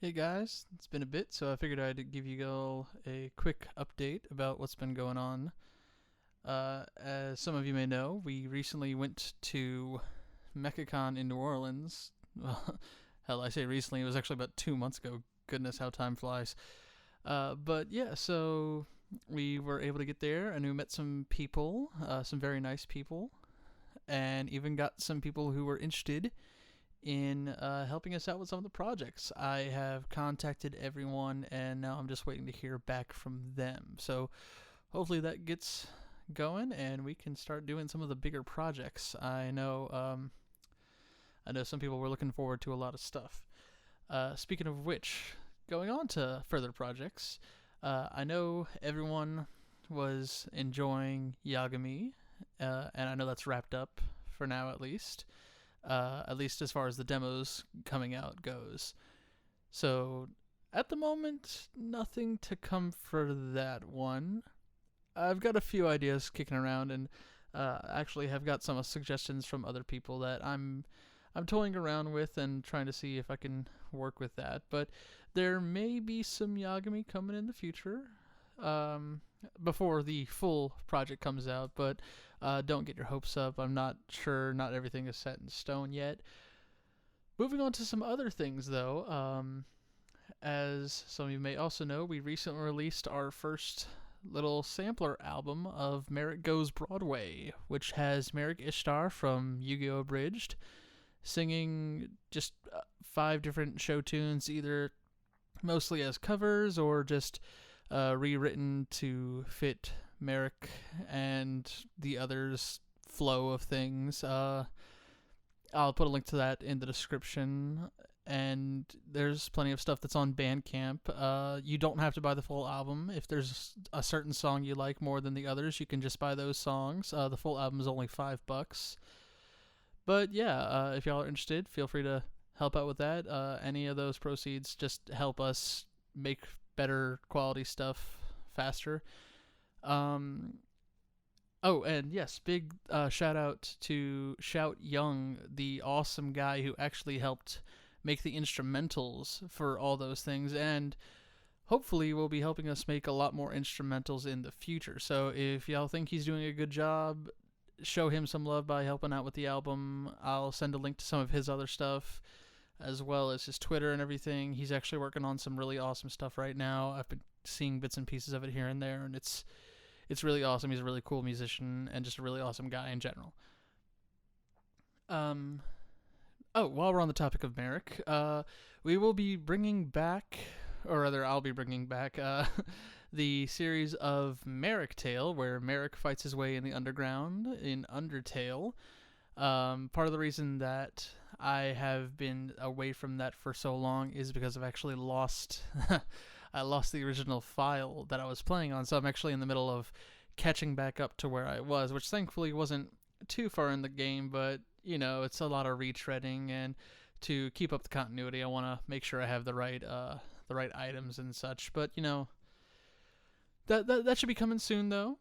Hey guys, it's been a bit, so I figured I'd give you all a quick update about what's been going on. As some of you may know, we recently went to MechaCon in New Orleans. Well, hell, I say recently, it was actually about 2 months ago. Goodness, how time flies. But yeah, so we were able to get there and we met some people, some very nice people, and even got some people who were interested in helping us out with some of the projects. I have contacted everyone, and now I'm just waiting to hear back from them. So hopefully that gets going, and we can start doing some of the bigger projects. I know some people were looking forward to a lot of stuff. Speaking of which, going on to further projects, I know everyone was enjoying Yagami, and I know that's wrapped up for now at least as far as the demos coming out goes. So at the moment, nothing to come for that one. I've got a few ideas kicking around, and actually have got some suggestions from other people that I'm toying around with and trying to see if I can work with that. But there may be some Yagami coming in the future. Um, Before the full project comes out, but don't get your hopes up. I'm not sure. Not everything is set in stone yet. Moving on to some other things, though. As some of you may also know, we recently released our first little sampler album of Merrick Goes Broadway, which has Merrick Ishtar from Yu-Gi-Oh! Abridged singing just 5 different show tunes, either mostly as covers or just rewritten to fit Merrick and the others' flow of things. I'll put a link to that in the description. And there's plenty of stuff that's on Bandcamp. You don't have to buy the full album. If there's a certain song you like more than the others, you can just buy those songs. The full album is only $5. But yeah, if y'all are interested, feel free to help out with that. Any of those proceeds just help us make better quality stuff faster. Um, oh, and yes, big shout out to Shout Young, the awesome guy who actually helped make the instrumentals for all those things, and hopefully will be helping us make a lot more instrumentals in the future. So if y'all think he's doing a good job, show him some love by helping out with the album. I'll send a link to some of his other stuff as well as his Twitter and everything. He's actually working on some really awesome stuff right now. I've been seeing bits and pieces of it here and there, and it's really awesome. He's a really cool musician and just a really awesome guy in general. Um, oh, while we're on the topic of Merrick, we will be bringing back, or rather, I'll be bringing back the series of Merrick Tale, where Merrick fights his way in the underground in Undertale. Part of the reason that I have been away from that for so long is because I've actually lost I lost the original file that I was playing on, so I'm actually in the middle of catching back up to where I was, which thankfully wasn't too far in the game, but it's a lot of retreading, and to keep up the continuity, I want to make sure I have the right items and such. But that should be coming soon, though.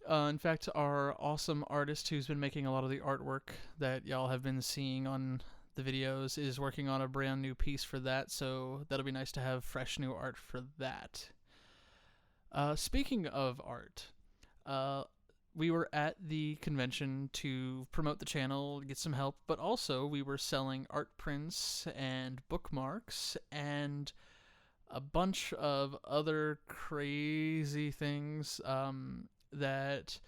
In fact, our awesome artist who's been making a lot of the artwork that y'all have been seeing on the videos is working on a brand new piece for that, so that'll be nice to have fresh new art for that. Speaking of art, we were at the convention to promote the channel, get some help, but also we were selling art prints and bookmarks and a bunch of other crazy things that,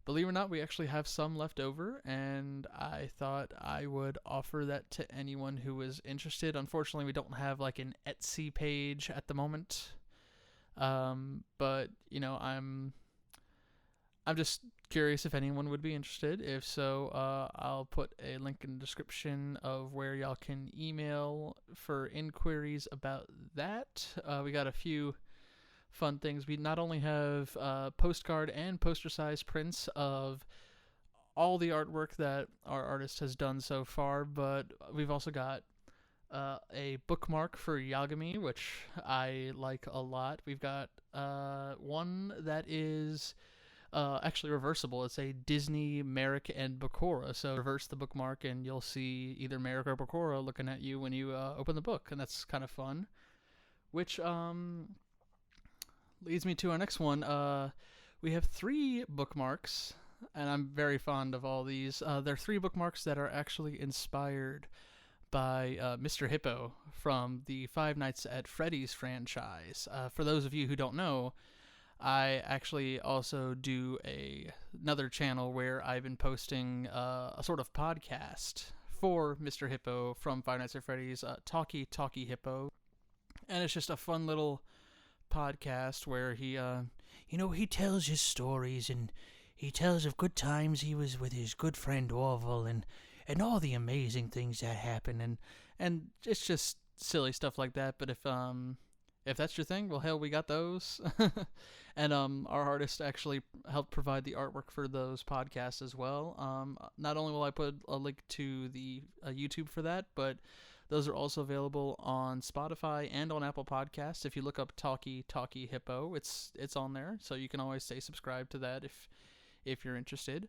believe it or not, we actually have some left over, and I thought I would offer that to anyone who was interested. Unfortunately, we don't have like an Etsy page at the moment, but I'm just curious if anyone would be interested. If so, I'll put a link in the description of where y'all can email for inquiries about that. We got a few fun things. We not only have postcard and poster size prints of all the artwork that our artist has done so far, but we've also got a bookmark for Yagami, which I like a lot. We've got one that is actually reversible. It's a Disney, Merrick, and Bakura. So reverse the bookmark, and you'll see either Merrick or Bakura looking at you when you open the book, and that's kind of fun. which leads me to our next one. We have 3 bookmarks, and I'm very fond of all these. They're 3 bookmarks that are actually inspired by Mr. Hippo from the Five Nights at Freddy's franchise. For those of you who don't know, I actually also do another channel where I've been posting a sort of podcast for Mr. Hippo from Five Nights at Freddy's, Talky Hippo, and it's just a fun little podcast where he tells his stories, and he tells of good times he was with his good friend Orville, and all the amazing things that happen, and it's just silly stuff like that. But if that's your thing, well, hell, we got those. And our artist actually helped provide the artwork for those podcasts as well. Not only will I put a link to the YouTube for that, but those are also available on Spotify and on Apple Podcasts. If you look up Talky Hippo, it's on there, so you can always stay subscribed to that if you're interested.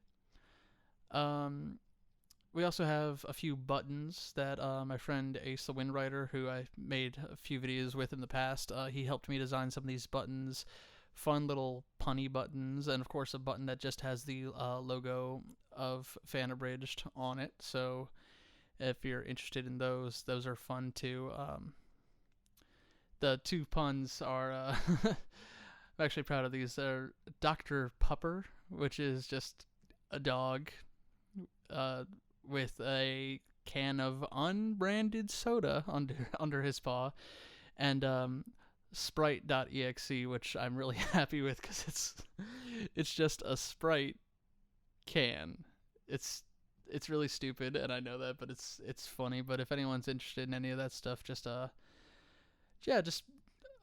We also have a few buttons that my friend Ace the Windwriter, who I made a few videos with in the past, he helped me design some of these buttons. Fun little punny buttons, and of course a button that just has the logo of Fanabridged on it. So if you're interested in those are fun too. The 2 puns are I'm actually proud of these. They're Dr. Pupper, which is just a dog with a can of unbranded soda under his paw, and Sprite.exe, which I'm really happy with because it's just a Sprite can. It's really stupid, and I know that, but it's funny. But if anyone's interested in any of that stuff, just in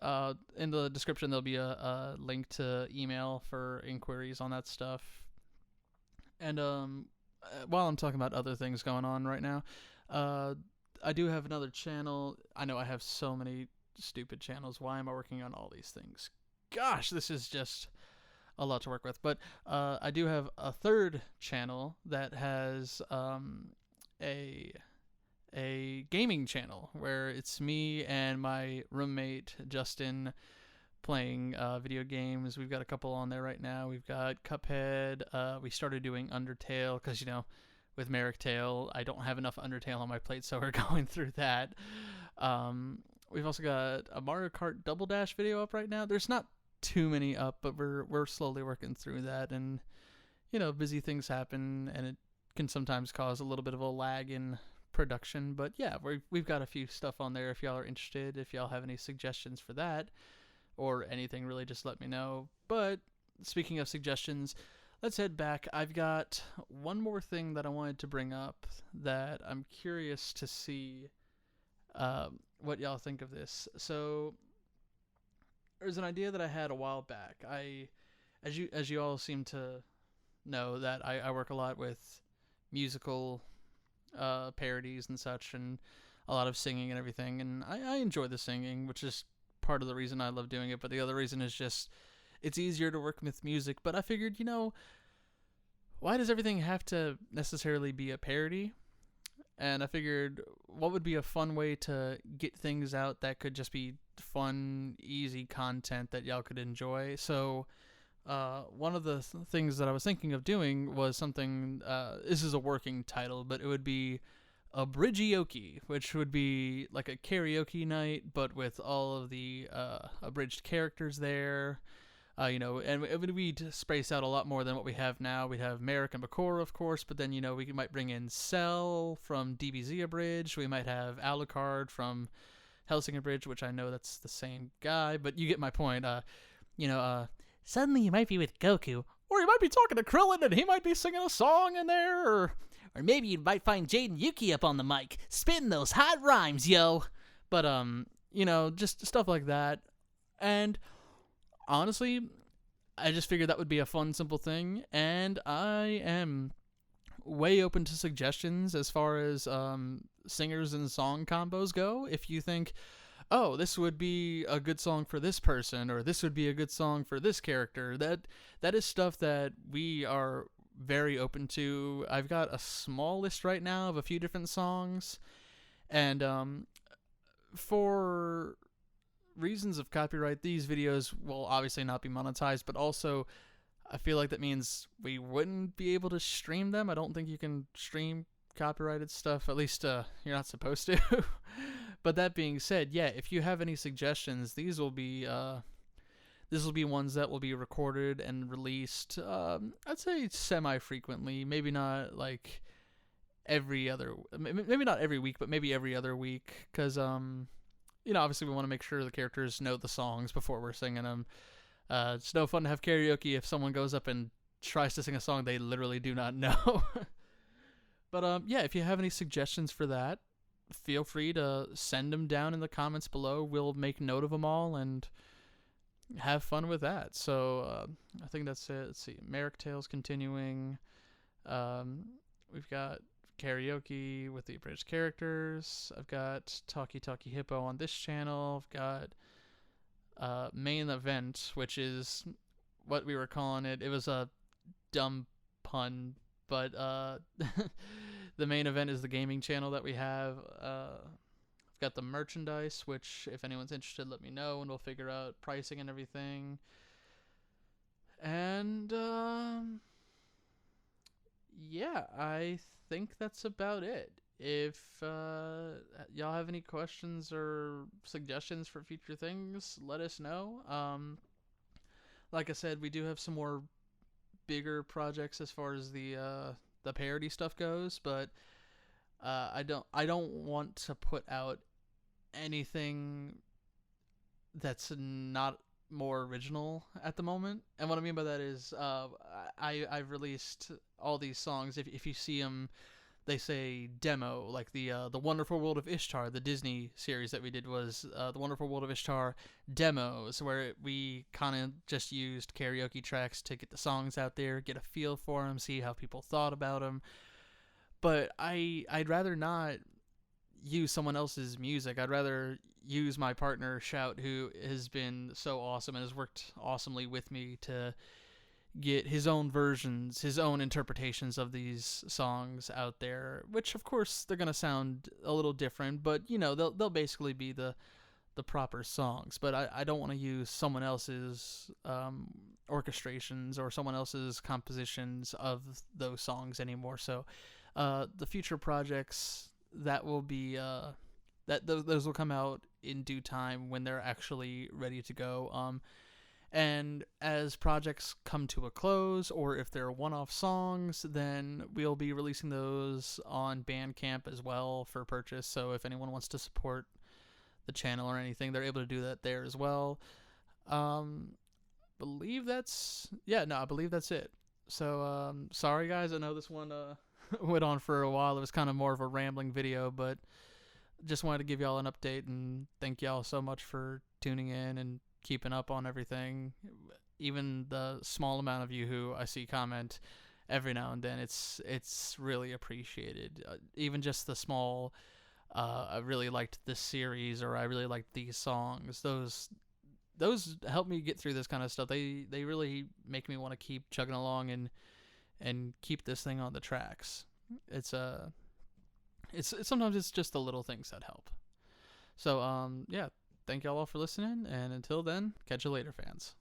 the description there'll be a link to email for inquiries on that stuff. And while I'm talking about other things going on right now, I do have another channel. I know I have so many stupid channels. Why am I working on all these things? Gosh, this is just a lot to work with. But I do have a third channel that has a gaming channel where it's me and my roommate Justin playing video games. We've got a couple on there right now. We've got Cuphead. We started doing Undertale because, with Merrick Tail, I don't have enough Undertale on my plate, so we're going through that. We've also got a Mario Kart Double Dash video up right now. There's not too many up, but we're slowly working through that, and busy things happen, and it can sometimes cause a little bit of a lag in production. But yeah, we've got a few stuff on there if y'all are interested. If y'all have any suggestions for that or anything, really, just let me know. But speaking of suggestions, let's head back. I've got one more thing that I wanted to bring up that I'm curious to see what y'all think of this. So there's an idea that I had a while back. As you all seem to know, that I work a lot with musical parodies and such, and a lot of singing and everything, and I enjoy the singing, which is part of the reason I love doing it. But the other reason is just it's easier to work with music. But I figured, why does everything have to necessarily be a parody? And I figured, what would be a fun way to get things out that could just be fun, easy content that y'all could enjoy? So one of the things that I was thinking of doing was something, this is a working title, but it would be Abridged, which would be like a karaoke night, but with all of the abridged characters there. And it would be spaced out a lot more than what we have now. We'd have Merrick and Bakura, of course, but then, we might bring in Cell from DBZ Abridged. We might have Alucard from Hellsing Abridged, which I know that's the same guy, but you get my point. Suddenly you might be with Goku, or you might be talking to Krillin and he might be singing a song in there, or maybe you might find Jade and Yuki up on the mic, spitting those hot rhymes, yo. But, just stuff like that. And honestly, I just figured that would be a fun, simple thing, and I am way open to suggestions as far as singers and song combos go. If you think, oh, this would be a good song for this person, or this would be a good song for this character, that is stuff that we are very open to. I've got a small list right now of a few different songs, and for reasons of copyright, these videos will obviously not be monetized, but also I feel like that means we wouldn't be able to stream them. I don't think you can stream copyrighted stuff, at least you're not supposed to. But that being said, yeah, if you have any suggestions, these will be ones that will be recorded and released, I'd say semi-frequently, maybe not like maybe not every week, but maybe every other week, because obviously we want to make sure the characters know the songs before we're singing them. It's no fun to have karaoke if someone goes up and tries to sing a song they literally do not know. But yeah, if you have any suggestions for that, feel free to send them down in the comments below. We'll make note of them all and have fun with that. So I think that's it. Let's see, Merrick Tales continuing. We've got karaoke with the abridged characters. I've got Talky Hippo on this channel. I've got main event, which is what we were calling it. It was a dumb pun, but the main event is the gaming channel that we have. I've got the merchandise, which if anyone's interested, let me know, and we'll figure out pricing and everything. And yeah, I think that's about it. If y'all have any questions or suggestions for future things, let us know. Like I said, we do have some more bigger projects as far as the parody stuff goes, but I don't want to put out anything that's not more original at the moment. And what I mean by that is I've released all these songs. If you see them, they say demo, like the Wonderful World of Ishtar, the Disney series that we did was the Wonderful World of Ishtar demos, where we kind of just used karaoke tracks to get the songs out there, get a feel for them, see how people thought about them. But I'd rather not use someone else's music. I'd rather use my partner Shout, who has been so awesome and has worked awesomely with me to get his own versions, his own interpretations of these songs out there, which of course they're going to sound a little different, but they'll basically be the proper songs. But I don't want to use someone else's orchestrations or someone else's compositions of those songs anymore. So the future projects that will be those will come out in due time when they're actually ready to go. And as projects come to a close, or if they're one-off songs, then we'll be releasing those on Bandcamp as well for purchase. So if anyone wants to support the channel or anything, they're able to do that there as well. I believe that's it. So sorry guys, I know this one went on for a while. It was kind of more of a rambling video, but just wanted to give y'all an update and thank y'all so much for tuning in and keeping up on everything. Even the small amount of you who I see comment every now and then, it's really appreciated. Even just the small I really liked this series, or I really liked these songs, those help me get through this kind of stuff. They really make me want to keep chugging along and keep this thing on the tracks. It's sometimes it's just the little things that help. So yeah, thank y'all all for listening, and until then, catch you later, fans.